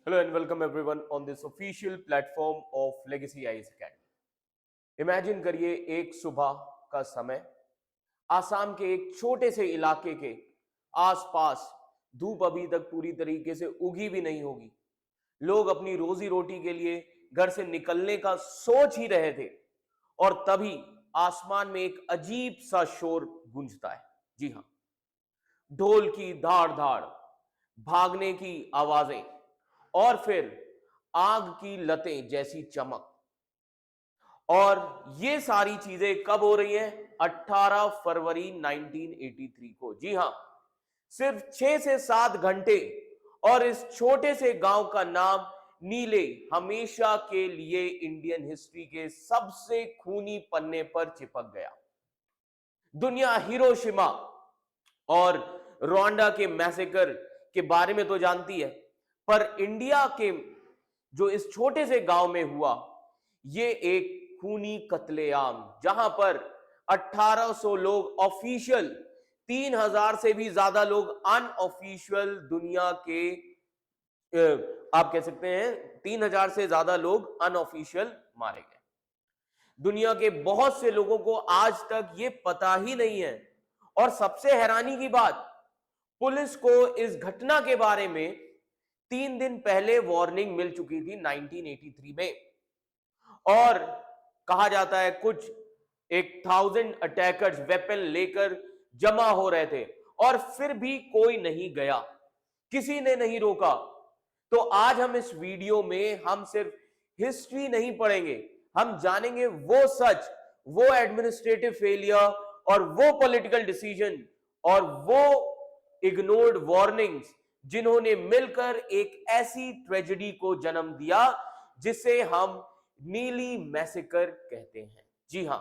Hello and welcome everyone on this official platform of Legacy Eyes Academy. Imagine करिए एक सुबह का समय, आसाम के एक छोटे से इलाके के आसपास धूप अभी तक पूरी तरीके से उगी भी नहीं होगी। लोग अपनी रोजी रोटी के लिए घर से निकलने का सोच ही रहे थे और तभी आसमान में एक अजीब सा शोर गूंजता है। जी हाँ, ढोल की धाड़ धाड़, भागने की आवाजें और फिर आग की लतें जैसी चमक। और ये सारी चीजें कब हो रही हैं? 18 फरवरी 1983 को। जी हां, सिर्फ 6 से 7 घंटे और इस छोटे से गांव का नाम नीले हमेशा के लिए इंडियन हिस्ट्री के सबसे खूनी पन्ने पर चिपक गया। दुनिया हिरोशिमा और रोवांडा के मैसेकर के बारे में तो जानती है, पर इंडिया के जो इस छोटे से गांव में हुआ, ये एक खूनी कत्लेआम, जहां पर 1800 लोग ऑफिशियल, 3000 से भी ज्यादा लोग अनऑफिशियल, दुनिया के आप कह सकते हैं 3000 से ज्यादा लोग अनऑफिशियल मारे गए। दुनिया के बहुत से लोगों को आज तक ये पता ही नहीं है। और सबसे हैरानी की बात, पुलिस को इस घटना के बारे में 3 दिन पहले वार्निंग मिल चुकी थी 1983 में। और कहा जाता है कुछ 1000 अटैकर्स वेपन लेकर जमा हो रहे थे और फिर भी कोई नहीं गया, किसी ने नहीं रोका। तो आज हम इस वीडियो में हम सिर्फ हिस्ट्री नहीं पढ़ेंगे, हम जानेंगे वो सच, वो एडमिनिस्ट्रेटिव फेलियर और वो पॉलिटिकल डिसीजन और वो इग्नोर्ड वार्निंग्स, जिन्होंने मिलकर एक ऐसी ट्रेजेडी को जन्म दिया जिसे हम नीली मैसेकर कहते हैं। जी हां,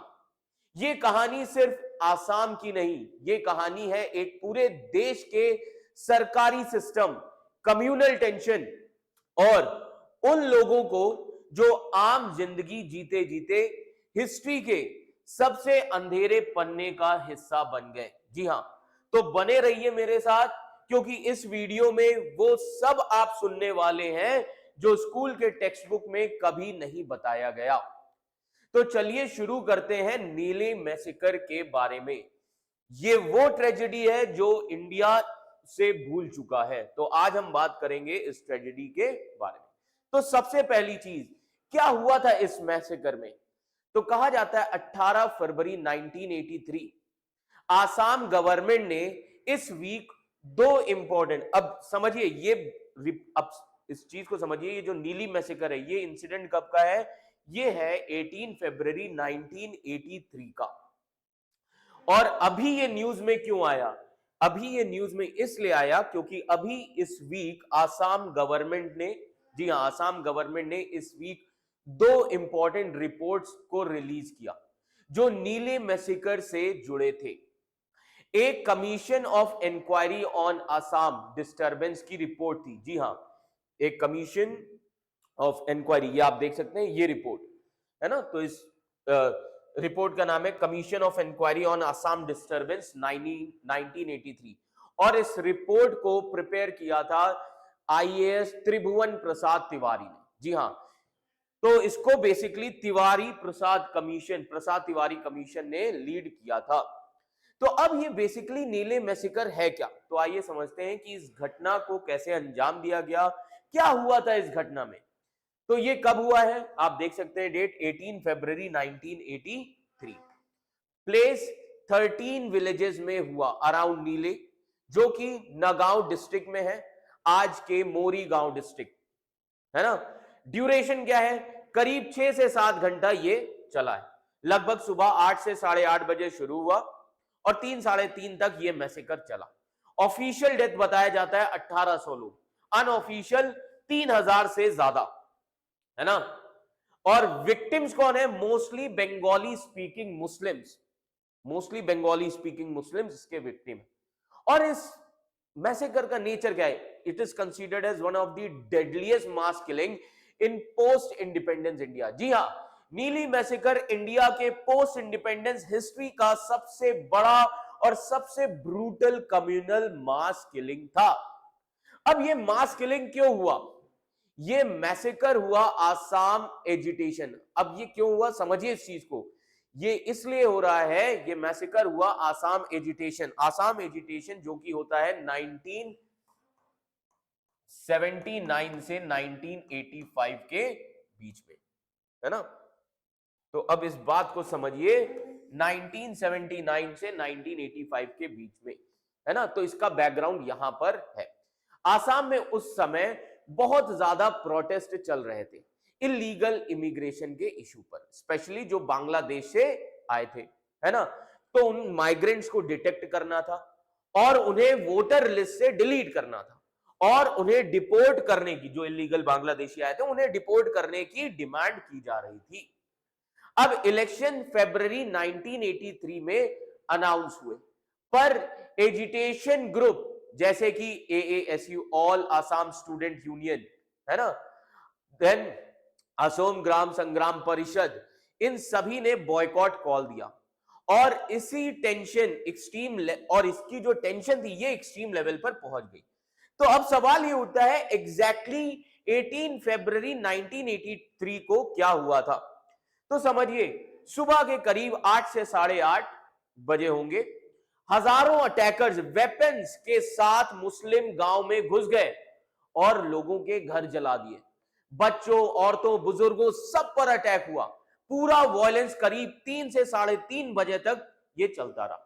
ये कहानी सिर्फ आसाम की नहीं, ये कहानी है एक पूरे देश के सरकारी सिस्टम, कम्युनल टेंशन और उन लोगों को जो आम जिंदगी जीते जीते हिस्ट्री के सबसे अंधेरे पन्ने का हिस्सा बन गए। जी हां, तो बने रहिए मेरे साथ, क्योंकि इस वीडियो में वो सब आप सुनने वाले हैं जो स्कूल के टेक्स्ट बुक में कभी नहीं बताया गया। तो चलिए शुरू करते हैं नीले मैसेकर के बारे में। ये वो ट्रेजेडी है जो इंडिया से भूल चुका है, तो आज हम बात करेंगे इस ट्रेजेडी के बारे में। तो सबसे पहली चीज, क्या हुआ था इस मैसेकर में? तो कहा जाता है 18 फरवरी 1983 आसाम गवर्नमेंट ने इस वीक दो इंपॉर्टेंट, अब समझिए ये, अब इस चीज को समझिए, ये जो नीली मैसेकर है, ये इंसिडेंट कब का है? ये है 18 फरवरी 1983 का। और अभी ये न्यूज में क्यों आया? अभी ये न्यूज में इसलिए आया क्योंकि अभी इस वीक आसाम गवर्नमेंट ने, जी हां, आसाम गवर्नमेंट ने इस वीक दो इंपॉर्टेंट रिपोर्ट्स को रिलीज किया जो नीले मैसेकर से जुड़े थे। एक commission of inquiry on Assam disturbance की रिपोर्ट थी। जी हां, एक कमीशन ऑफ इंक्वायरी, ये आप देख सकते हैं, ये रिपोर्ट है ना। तो इस रिपोर्ट का नाम है commission of inquiry on Assam disturbance 1983। और इस रिपोर्ट को प्रिपेयर किया था आईएएस त्रिभुवन प्रसाद तिवारी ने। जी हां, तो इसको बेसिकली तिवारी प्रसाद कमीशन, प्रसाद तिवारी कमीशन ने लीड किया था। तो अब ये बेसिकली नीले मैसेकर है क्या? तो आइए समझते हैं कि इस घटना को कैसे अंजाम दिया गया, क्या हुआ था इस घटना में। तो ये कब हुआ है? आप देख सकते हैं डेट, 18 फरवरी 1983। प्लेस 13 विलेजेस में हुआ अराउंड नीले, जो कि नगांव डिस्ट्रिक्ट में है, आज के मोरी गांव डिस्ट्रिक्ट, है ना। ड्यूरेशन क्या है? करीब 6 से 7 घंटा ये चला है। लगभग सुबह 8 से 8:30 बजे शुरू हुआ और 3 साढ़े 3 तक ये मैसेकर चला। ऑफिशियल डेथ बताया जाता है 1800 लोग, अनऑफिशियल 3000 से ज्यादा, है ना। और विक्टिम्स कौन है? Mostly Bengali speaking Muslims, mostly Bengali speaking Muslims इसके विक्टिम है। और इस मैसेकर का नेचर क्या है? It is considered as one of the deadliest mass killing in post independence India. जी हां, नीली मैसेकर इंडिया के पोस्ट इंडिपेंडेंस हिस्ट्री का सबसे बड़ा और सबसे ब्रूटल कम्युनल मास किलिंग था। अब ये मास किलिंग क्यों हुआ? ये मैसेकर हुआ आसाम एजिटेशन। अब ये क्यों हुआ, समझिए इस चीज को। ये इसलिए हो रहा है, ये मैसेकर हुआ आसाम एजिटेशन। आसाम एजिटेशन जो कि होता है 1979 से 1985 के बीच में, है ना। तो अब इस बात को समझिए, 1979 से 1985 के बीच में, है ना। तो इसका बैकग्राउंड यहां पर है। आसाम में उस समय बहुत ज्यादा प्रोटेस्ट चल रहे थे इलीगल इमिग्रेशन के इशू पर, स्पेशली जो बांग्लादेश से आए थे, है ना। तो उन माइग्रेंट्स को डिटेक्ट करना था और उन्हें वोटर लिस्ट से डिलीट करना था, और उन्हें डिपोर्ट करने की, जो इलीगल बांग्लादेशी आए थे उन्हें डिपोर्ट करने की डिमांड की जा रही थी। अब इलेक्शन फरवरी 1983 में अनाउंस हुए, पर एजिटेशन ग्रुप जैसे कि AASU, all Assam student union, है ना, देन असोम ग्राम संग्राम परिषद, इन सभी ने बॉयकॉट कॉल दिया। और इसी टेंशन एक्सट्रीम, और इसकी जो टेंशन थी ये एक्सट्रीम लेवल पर पहुंच गई। तो अब सवाल ये उठता है, एग्जैक्टली 18 फरवरी 1983 को क्या हुआ था। तो समझिए, सुबह के करीब 8 से 8:30 बजे होंगे, हजारों अटैकर्स वेपन्स के साथ मुस्लिम गांव में घुस गए और लोगों के घर जला दिए। बच्चों, औरतों, बुजुर्गों सब पर अटैक हुआ। पूरा वायलेंस करीब 3 से 3:30 बजे तक ये चलता रहा।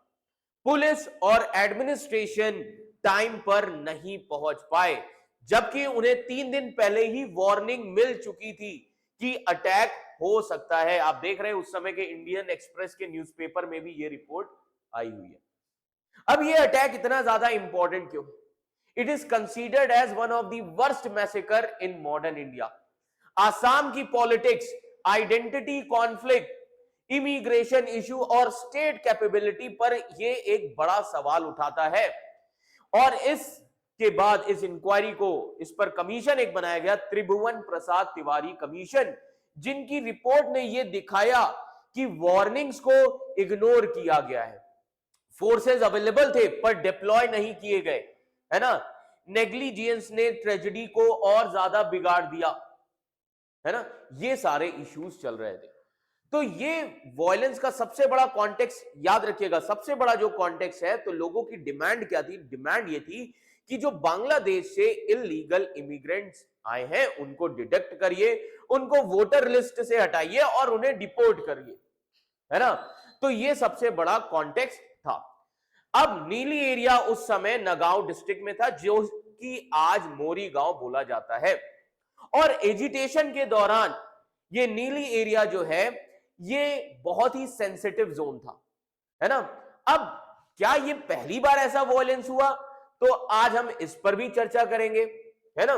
पुलिस और एडमिनिस्ट्रेशन टाइम पर नहीं पहुंच पाए, जबकि उन्हें 3 दिन पहले ही वार्निंग मिल चुकी थी कि अटैक हो सकता है। आप देख रहे हैं उस समय के इंडियन एक्सप्रेस के न्यूज़पेपर में भी ये रिपोर्ट आई हुई है। अब ये अटैक इतना ज्यादा इंपॉर्टेंट क्यों? It is considered as one of the worst massacre in modern India. Assam की politics, identity conflict, immigration issue और स्टेट कैपेबिलिटी पर यह एक बड़ा सवाल उठाता है। और इसके बाद इस इंक्वायरी को, इस पर कमीशन एक बनाया गया, त्रिभुवन प्रसाद तिवारी कमीशन, जिनकी रिपोर्ट ने यह दिखाया कि वार्निंग्स को इग्नोर किया गया है। फोर्सेस अवेलेबल थे पर डिप्लॉय नहीं किए गए, है ना। नेग्लिजेंस ने ट्रेजेडी को और ज्यादा बिगाड़ दिया, है ना। ये सारे इश्यूज चल रहे थे। तो ये वायलेंस का सबसे बड़ा कॉन्टेक्स्ट याद रखिएगा। सबसे बड़ा जो कॉन्टेक्स्ट है, तो लोगों की डिमांड क्या थी? डिमांड ये थी कि जो बांग्लादेश से इलीगल इमिग्रेंट्स आए हैं उनको डिटेक्ट करिए, उनको वोटर लिस्ट से हटाइए और उन्हें डिपोर्ट करिए, है ना। तो ये सबसे बड़ा कॉन्टेक्स्ट था। अब नीली एरिया उस समय नगांव डिस्ट्रिक्ट में था, जो कि आज मोरी गांव बोला जाता है। और एजिटेशन के दौरान ये नीली एरिया जो है ये बहुत ही सेंसिटिव जोन था, है ना। अब क्या ये पहली बार ऐसा वायलेंस हुआ? तो आज हम इस पर भी चर्चा करेंगे, है ना।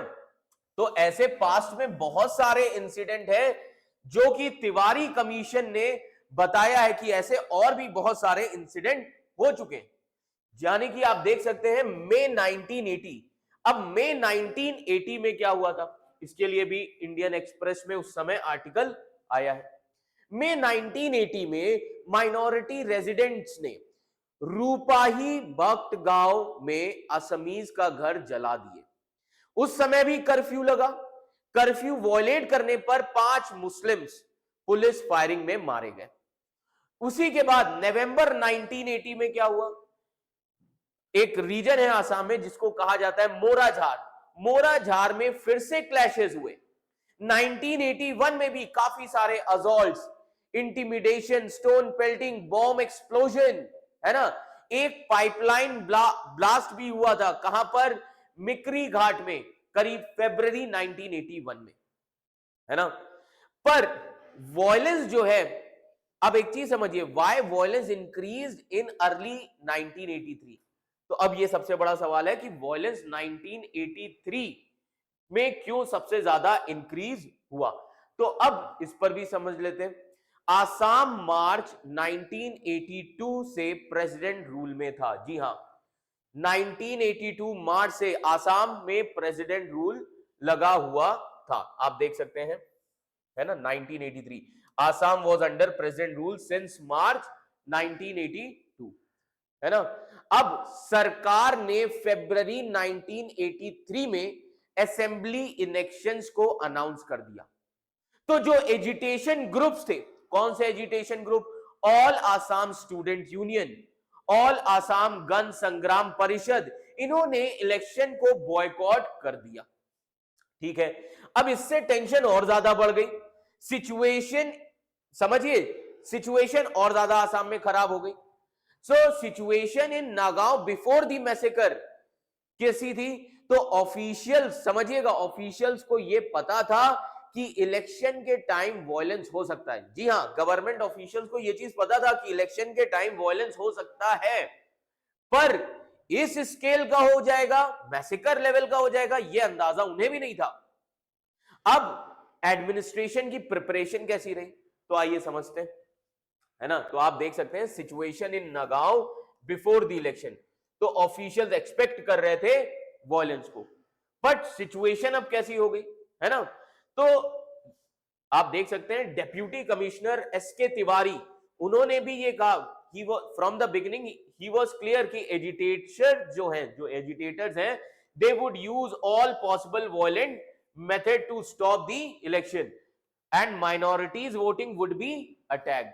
तो ऐसे पास्ट में बहुत सारे इंसिडेंट है जो कि तिवारी कमीशन ने बताया है कि ऐसे और भी बहुत सारे इंसिडेंट हो चुके हैं। यानी कि आप देख सकते हैं मई 1980। अब मई 1980 में क्या हुआ था, इसके लिए भी इंडियन एक्सप्रेस में उस समय आर्टिकल आया है। मई 1980 में माइनॉरिटी रेजिडेंट्स ने रूपाही भक्त गांव में असमीज का घर जला दिए। उस समय भी कर्फ्यू लगा। कर्फ्यू वॉयलेट करने पर 5 मुस्लिम्स पुलिस फायरिंग में मारे गए। उसी के बाद नवंबर 1980 में क्या हुआ? एक रीजन है आसाम में जिसको कहा जाता है मोराझार। मोराझार में फिर से क्लैशेस हुए। 1981 में भी काफी सारे assaults, intimidation, stone pelting, bomb explosion, है ना। एक पाइपलाइन ब्लास्ट भी हुआ था। कहां पर? मिकरी घाट में, करीब फरवरी 1981 में, है ना। पर वॉयलेंस जो है, अब एक चीज समझिए, why violence increased in early 1983। तो अब ये सबसे बड़ा सवाल है कि वॉयलेंस 1983 में क्यों सबसे ज्यादा इंक्रीज हुआ। तो अब इस पर भी समझ लेते हैं। आसाम मार्च 1982 से प्रेसिडेंट रूल में था। जी हां, 1982 मार्च से आसाम में प्रेसिडेंट रूल लगा हुआ था। आप देख सकते हैं, है ना। 1983 Assam was under president rule since मार्च 1982, है ना। अब सरकार ने फरवरी 1983 में असेंबली इलेक्शंस को अनाउंस कर दिया। तो जो एजिटेशन ग्रुप्स थे, कौन से agitation group? All Assam student union, all Assam गण संग्राम परिषद, इन्होंने इलेक्शन को बॉयकॉट कर दिया। ठीक है, अब इससे टेंशन और ज्यादा बढ़ गई, सिचुएशन समझिए, सिचुएशन और ज्यादा आसाम में खराब हो गई। So situation in Nagaon before the massacre कैसी थी? तो ऑफिशियल्स, समझिएगा, ऑफिशियल्स को यह पता था कि इलेक्शन के टाइम वायलेंस हो सकता है। जी हां, गवर्नमेंट ऑफिशियल्स को यह चीज पता था कि इलेक्शन के टाइम वायलेंस हो सकता है, पर इस स्केल का हो जाएगा, मैसेकर लेवल का हो जाएगा, यह अंदाजा उन्हें भी नहीं था। अब एडमिनिस्ट्रेशन की प्रिपरेशन कैसी रही, तो आइए समझते हैं, है ना। तो आप देख सकते हैं situation in Nagaon before the election, तो ऑफिशियल्स एक्सपेक्ट कर रहे थे वायलेंस को, बट सिचुएशन अब कैसी हो गई, है ना। तो आप देख सकते हैं डेप्यूटी कमिश्नर एसके तिवारी, उन्होंने भी ये कहा, he was from the beginning he was clear कि एजिटेटर जो हैं, जो एजिटेटर्स हैं, they would use all possible violent method to stop the election and minorities voting would be attacked.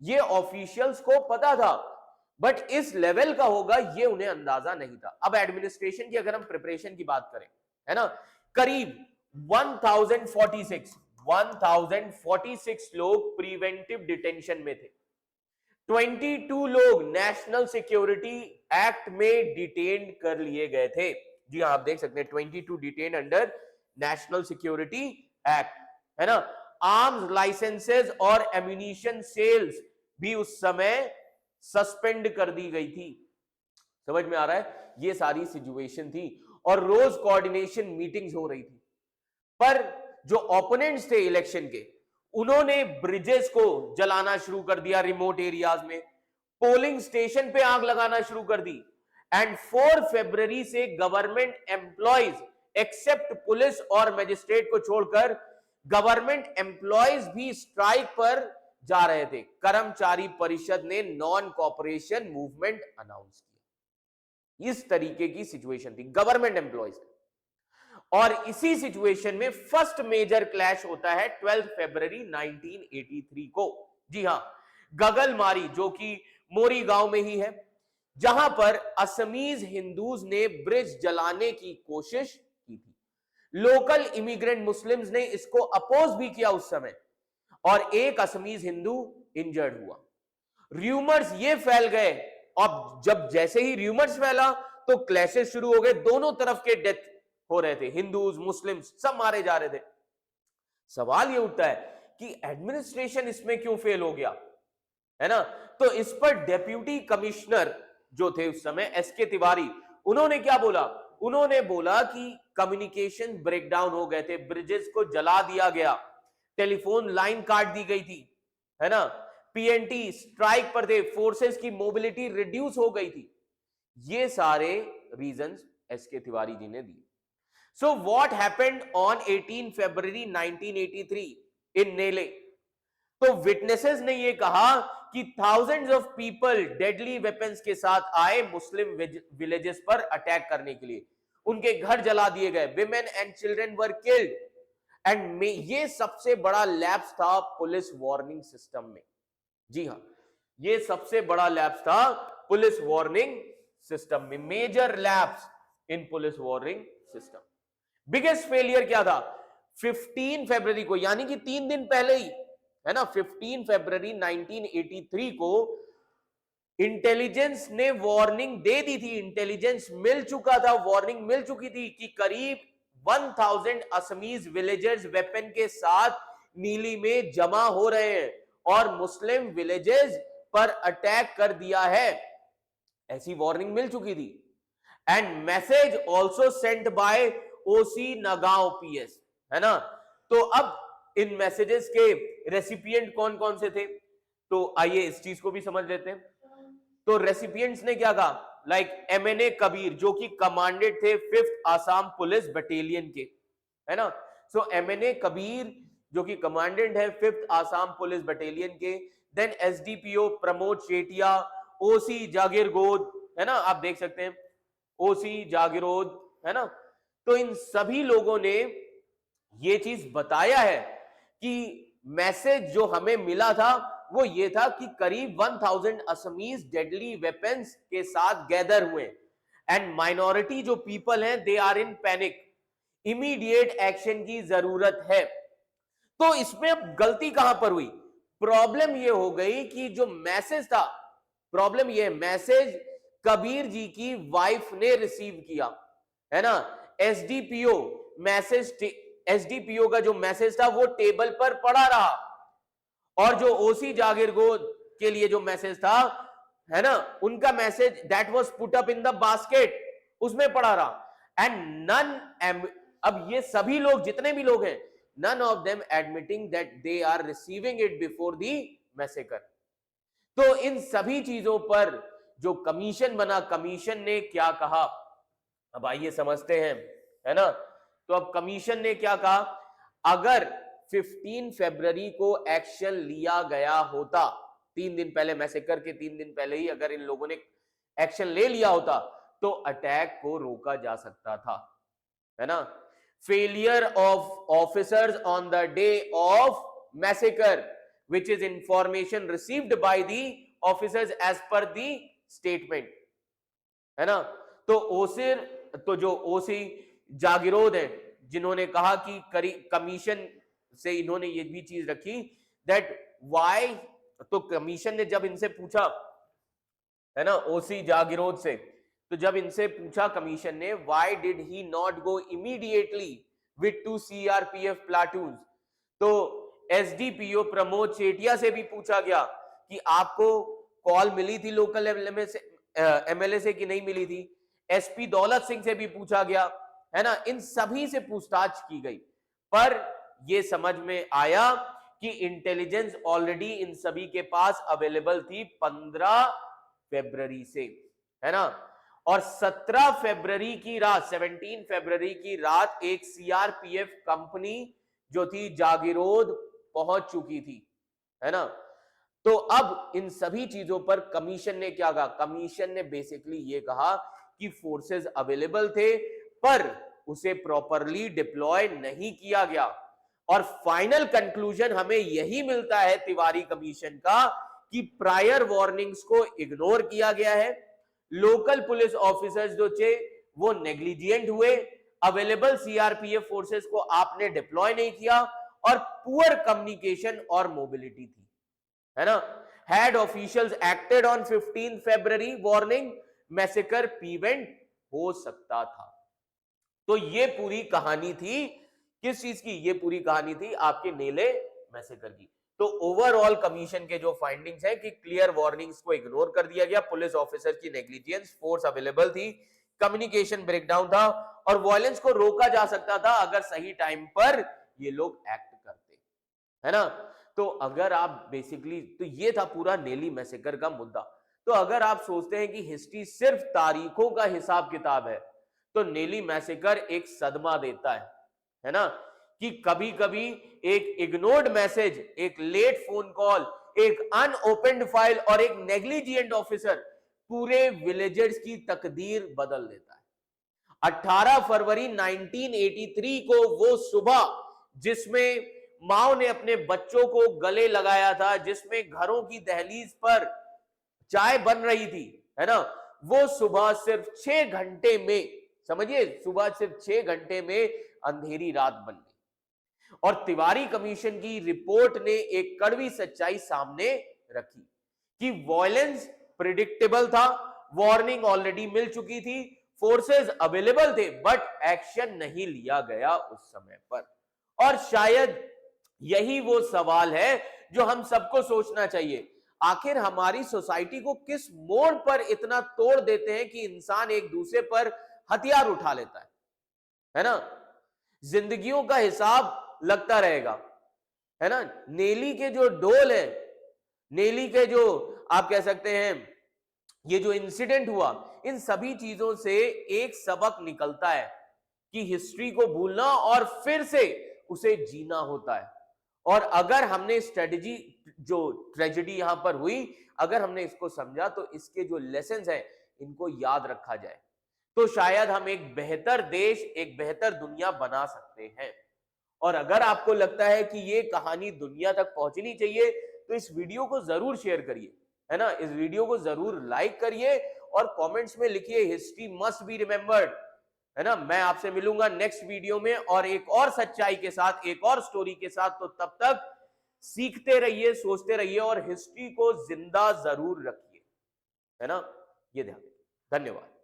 ये ऑफिशियल्स को पता था, बट इस लेवल का होगा ये उन्हें अंदाजा नहीं था। अब एडमिनिस्ट्रेशन की अगर हम प्रिपरेशन की बात करें, है ना, करीब 1046 लोग प्रिवेंटिव डिटेंशन में थे, 22 लोग नेशनल सिक्योरिटी एक्ट में डिटेन कर लिए गए थे। जी हाँ, आप देख सकते हैं 22 detain under national security act, है ना। आर्म्स लाइसेंसेस और एम्यूनिशन सेल्स भी उस समय सस्पेंड कर दी गई थी। समझ में आ रहा है, ये सारी सिचुएशन थी और रोज कोऑर्डिनेशन मीटिंग्स हो रही थी। पर जो ओपोनेंट्स थे इलेक्शन के, उन्होंने ब्रिजेस को जलाना शुरू कर दिया रिमोट एरियाज में, पोलिंग स्टेशन पे आग लगाना शुरू कर दी, एंड 4 फरवरी से गवर्नमेंट एम्प्लॉयज एक्सेप्ट पुलिस और मजिस्ट्रेट को छोड़कर गवर्नमेंट एम्प्लॉयज भी स्ट्राइक पर जा रहे थे। कर्मचारी परिषद ने नॉन कॉपरेशन मूवमेंट अनाउंस किया। इस तरीके की सिचुएशन थी गवर्नमेंट एम्प्लॉयज, और इसी सिचुएशन में फर्स्ट मेजर क्लैश होता है 12 फरवरी 1983 को। जी हां, गगलमारी, जो कि मोरी गांव में ही है, जहां पर असमीज हिंदूज ने ब्रिज जलाने की कोशिश की थी। लोकल इमिग्रेंट मुस्लिम्स ने इसको अपोज भी किया उस समय, और एक असमीज हिंदू इंजर्ड हुआ। र्यूमर्स ये फैल गए, और जब जैसे ही र्यूमर्स फैला तो क्लैशेस शुरू हो गए, दोनों तरफ के डेथ हो रहे थे, हिंदूज मुस्लिम्स सब मारे जा रहे थे। सवाल ये उठता है कि एडमिनिस्ट्रेशन इसमें क्यों फेल हो गया, है ना। तो इस पर डेप्यूटी कमिश्नर जो थे उस समय एसके तिवारी, उन्होंने क्या बोला? उन्होंने बोला कि कम्युनिकेशन ब्रेकडाउन हो गए थे, ब्रिजेस को जला दिया गया, टेलीफोन लाइन काट दी गई थी, है ना, पीएनटी स्ट्राइक पर थे, फोर्सेस की मोबिलिटी रिड्यूस हो गई थी। ये सारे रीजंस एसके तिवारी जी ने दिए। So what happened on 18 February 1983 in नेले? तो विटनेसेस ने ये कहा कि thousands of people deadly weapons के साथ आए मुस्लिम विलेजेस पर अटैक करने के लिए, उनके घर जला दिए गए, women and children were killed, and ये सबसे बड़ा लैप्स था पुलिस वार्निंग सिस्टम में। जी हां, ये सबसे बड़ा लैप्स था पुलिस वार्निंग सिस्टम में, major lapse in police warning system. Biggest failure क्या था? 15 फरवरी को, यानी कि 3 दिन पहले ही, है ना, 15 फरवरी 1983 को इंटेलिजेंस ने वार्निंग दे दी थी, इंटेलिजेंस मिल चुका था, वार्निंग मिल चुकी थी कि करीब 1000 असमीज विलेजर्स वेपन के साथ नीली में जमा हो रहे हैं और मुस्लिम विलेजेस पर अटैक कर दिया है, ऐसी वार्निंग मिल चुकी थी। And message also sent by OC Nagaon PS, है ना। तो अब इन मैसेजेस के रेसिपिएंट कौन कौन से थे, तो आइए इस चीज को भी समझ लेते हैं। तो रेसिपिएंट्स ने क्या कहा? लाइक एमएनए कबीर, जो कि कमांडेड थे 5th आसाम पुलिस बटालियन के, है ना। सो एमएनए कबीर जो कि कमांडेंट है 5th आसाम पुलिस बटालियन के, देन एसडीपीओ प्रमोद चेटिया, ओसी जागीरगोद, है ना, आप देख सकते हैं ओसी जागीरोद, है ना, तो इन सभी लोगों ने ये चीज बताया है कि मैसेज जो हमें मिला था वो ये था कि करीब 1000 असमीज डेडली वेपन्स के साथ गैदर हुए एंड माइनॉरिटी जो पीपल हैं they are in panic, immediate action की जरूरत है। तो इसमें अब गलती कहां पर हुई? प्रॉब्लम ये हो गई कि जो मैसेज था, प्रॉब्लम ये मैसेज कबीर जी की वाइफ ने रिसीव किया, है ना। एसडीपीओ मैसेज, एसडीपीओ का जो मैसेज था वो टेबल पर पड़ा रहा, और जो ओसी जागीरगोद के लिए जो मैसेज था, है ना, उनका message that was put up in the basket, उसमें पड़ा रहा। एंड नन, अब ये सभी लोग, जितने भी लोग हैं, none of them admitting that they are receiving it before the massacre। तो इन सभी चीजों पर जो कमीशन बना, कमीशन ने क्या कहा, अब आइए समझते हैं, है ना। तो अब कमीशन ने क्या कहा, अगर 15 फरवरी को एक्शन लिया गया होता, 3 दिन पहले, मैसेकर के 3 दिन पहले ही अगर इन लोगों ने एक्शन ले लिया होता तो अटैक को रोका जा सकता था, है ना। Failure of officers on the day of massacre which is information received by the officers as per the statement, है ना। तो ओसिर, तो जो ओसी जागीरोद है, जिन्होंने कहा कि कमीशन से इन्होंने ये भी चीज रखी दैट व्हाई, तो कमीशन ने जब इनसे पूछा, है ना, ओसी जागीरोद से, तो जब इनसे पूछा कमीशन ने why did he not go immediately with 2 CRPF platoons, तो एसडीपीओ प्रमोद चेटिया से भी पूछा गया कि आपको कॉल मिली थी लोकल एमएलए से कि नहीं मिली थी। एसपी दौलत सिंह से भी पूछा गया, है ना। इन सभी से पूछताछ की गई, पर यह समझ में आया कि इंटेलिजेंस ऑलरेडी इन सभी के पास अवेलेबल थी 15 फरवरी से, है ना। और 17 फरवरी की रात, 17 फरवरी की रात एक सीआरपीएफ कंपनी जो थी जागीरोद पहुंच चुकी थी, है ना। तो अब इन सभी चीजों पर कमीशन ने क्या कहा, कमीशन ने बेसिकली ये कहा कि फोर्सेस अवेलेबल थे पर उसे प्रॉपरली डिप्लॉय नहीं किया गया। और फाइनल कंक्लूजन हमें यही मिलता है तिवारी कमीशन का कि प्रायर वार्निंग्स को इग्नोर किया गया है, लोकल पुलिस ऑफिसर्स जो थे वो नेग्लिजिएंट हुए, अवेलेबल सीआरपीएफ फोर्सेस को आपने डिप्लॉय नहीं किया, और पुअर कम्युनिकेशन और मोबिलिटी थी, है ना। Had officials acted on 15 February warning massacre prevent हो सकता था। तो ये पूरी कहानी थी किस चीज की, ये पूरी कहानी थी आपके नेले मैसेकर की। तो ओवरऑल कमीशन के जो फाइंडिंग्स हैं कि क्लियर वार्निंग्स को इग्नोर कर दिया गया, पुलिस ऑफिसर की नेग्लिजेंस, फोर्स अवेलेबल थी, कम्युनिकेशन ब्रेकडाउन था, और वायलेंस को रोका जा सकता था अगर सही टाइम पर ये लोग एक्ट करते, है ना। तो अगर आप बेसिकली, तो ये था पूरा नेली मैसेकर का मुद्दा। तो अगर आप सोचते हैं कि हिस्ट्री सिर्फ तारीखों का हिसाब किताब है, तो नेली मैसेकर एक सदमा देता है ना, कि कभी कभी एक इग्नोर्ड मैसेज, एक लेट फोन कॉल, एक अनओपन्ड फाइल और एक नेग्लिजिएंट ऑफिसर पूरे विलेजर्स की तकदीर बदल देता है। 18 फरवरी 1983 को वो सुबह जिसमें माओ ने अपने बच्चों को गले लगाया था, जिसमें घरों की दहलीज पर चाय बन रही थी, है ना, वो सुबह सिर्फ 6 घंटे में, समझिए, सुबह सिर्फ 6 घंटे में अंधेरी रात बन गई। और तिवारी कमीशन की रिपोर्ट ने एक कड़वी सच्चाई सामने रखी कि वायलेंस प्रिडिक्टेबल था, वार्निंग ऑलरेडी मिल चुकी थी, फोर्सेस अवेलेबल थे, बट एक्शन नहीं लिया गया उस समय पर। और शायद यही वो सवाल है जो हम सबको सोचना चाहिए, आखिर हमारी सोसाइटी को किस मोड़ पर इतना तोड़ देते हैं कि इंसान एक दूसरे पर हथियार उठा लेता है ना। जिंदगियों का हिसाब लगता रहेगा, है ना। नेली के जो डोल है, नेली के जो आप कह सकते हैं ये जो इंसिडेंट हुआ, इन सभी चीजों से एक सबक निकलता है कि हिस्ट्री को भूलना और फिर से उसे जीना होता है। और अगर हमने स्ट्रेटजी, जो ट्रेजेडी यहां पर हुई, अगर हमने इसको समझा तो इसके जो लेसन्स हैं इनको याद रखा जाए। तो शायद हम एक बेहतर देश, एक बेहतर दुनिया बना सकते हैं। और अगर आपको लगता है कि ये कहानी दुनिया तक पहुंचनी चाहिए, तो इस वीडियो को जरूर शेयर करिए, है ना। इस वीडियो को जरूर लाइक करिए और कमेंट्स में लिखिए हिस्ट्री मस्ट बी रिमेंबर्ड, है ना। मैं आपसे मिलूंगा नेक्स्ट वीडियो में और एक और सच्चाई के साथ, एक और स्टोरी के साथ। तो तब तक सीखते रहिए, सोचते रहिए और हिस्ट्री को जिंदा जरूर रखिए, है ना। ये ध्यान, धन्यवाद।